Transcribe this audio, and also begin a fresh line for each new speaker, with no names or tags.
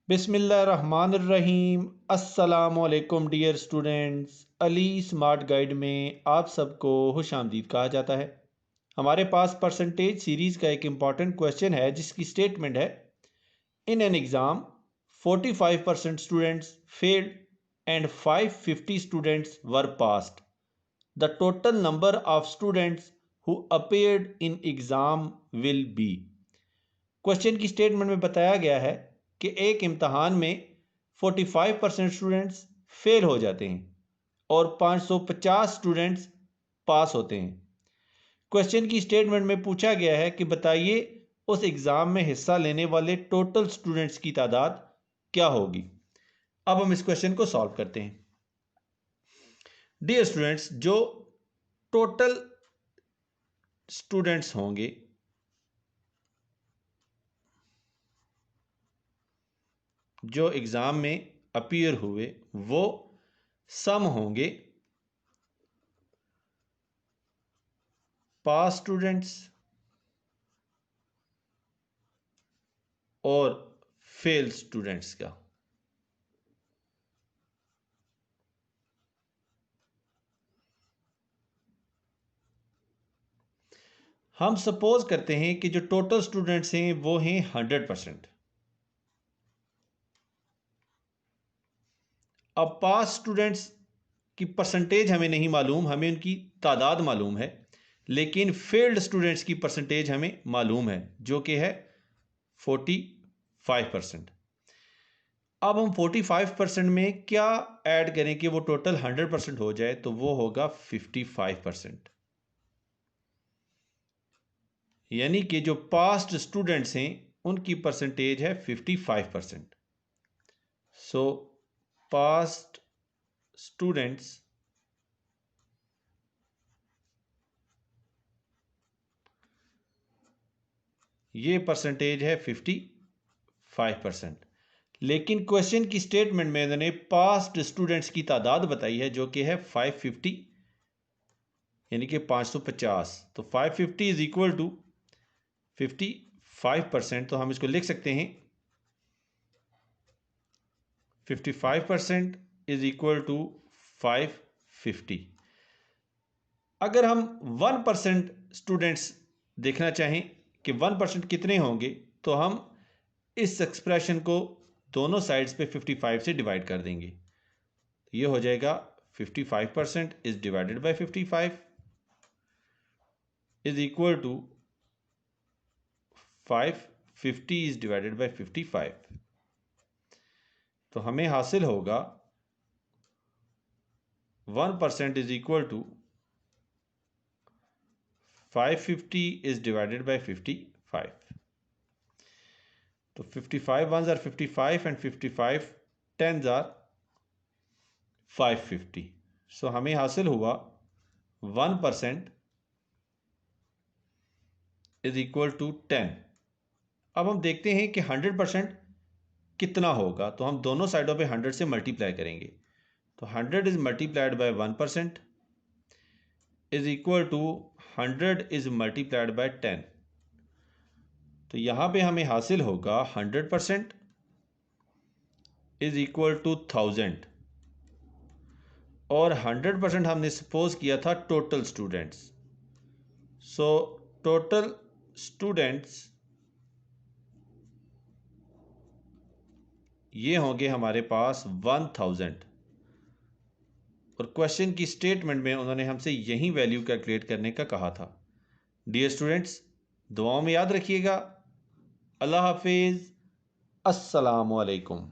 बिस्मिल्लाहिर्रहमानिर्रहीम। अस्सलामुअलैकुम dear students, Ali smart guide में आप सबको खुश आमदीद कहा जाता है। हमारे पास परसेंटेज सीरीज़ का एक इम्पॉर्टेंट क्वेश्चन है जिसकी स्टेटमेंट है, in an exam 45% students failed and 550 students were passed. The total number of students who appeared in exam will be. Question की स्टेटमेंट में बताया गया है कि एक इम्तहान में 45% स्टूडेंट्स फेल हो जाते हैं और 550 स्टूडेंट्स पास होते हैं। क्वेश्चन की स्टेटमेंट में पूछा गया है कि बताइए उस एग्ज़ाम में हिस्सा लेने वाले टोटल स्टूडेंट्स की तादाद क्या होगी। अब हम इस क्वेश्चन को सॉल्व करते हैं। डियर स्टूडेंट्स, जो टोटल स्टूडेंट्स होंगे जो एग्ज़ाम में अपीयर हुए वो सम होंगे पास स्टूडेंट्स और फेल स्टूडेंट्स का। हम सपोज करते हैं कि जो टोटल स्टूडेंट्स हैं वो हैं 100%। अब पास स्टूडेंट्स की परसेंटेज हमें नहीं मालूम, हमें उनकी तादाद मालूम है, लेकिन फेल्ड स्टूडेंट्स की परसेंटेज हमें मालूम है जो कि है 45%। अब हम 45% में क्या ऐड करें कि वो टोटल 100% हो जाए, तो वो होगा 55%। यानी कि जो पास्ट स्टूडेंट्स हैं उनकी परसेंटेज है 55%। सो पास्ट स्टूडेंट्स ये परसेंटेज है 55%। लेकिन क्वेश्चन की स्टेटमेंट में उन्होंने पास्ट स्टूडेंट्स की तादाद बताई है जो कि है 550, यानी कि 550। तो 550 इज इक्वल टू 55%। तो हम इसको लिख सकते हैं 55% इज इक्वल टू 550। अगर हम 1% स्टूडेंट्स देखना चाहें कि 1% कितने होंगे, तो हम इस एक्सप्रेशन को दोनों साइड्स पे 55 से डिवाइड कर देंगे। ये हो जाएगा 55% is divided by 55 is equal to 550 is divided by 55। तो हमें हासिल होगा 1% is equal to 550 is divided by 55। तो 55 ones are 55 and 55 tens are 550। सो हमें हासिल हुआ 1% इज इक्वल टू 10। अब हम देखते हैं कि 100% कितना होगा, तो हम दोनों साइडों पे 100 से मल्टीप्लाई करेंगे। तो 100 is multiplied by 1% is equal to 100 is multiplied by 10। तो यहां पे हमें हासिल होगा 100% इज इक्वल टू 1000। और 100% हमने सपोज किया था total students. So total students ये होंगे हमारे पास 1000। और क्वेश्चन की स्टेटमेंट में उन्होंने हमसे यही वैल्यू कैलकुलेट करने का कहा था। डियर स्टूडेंट्स, दुआओं में याद रखिएगा। अल्लाह हाफिज़। अस्सलामु अलैकुम।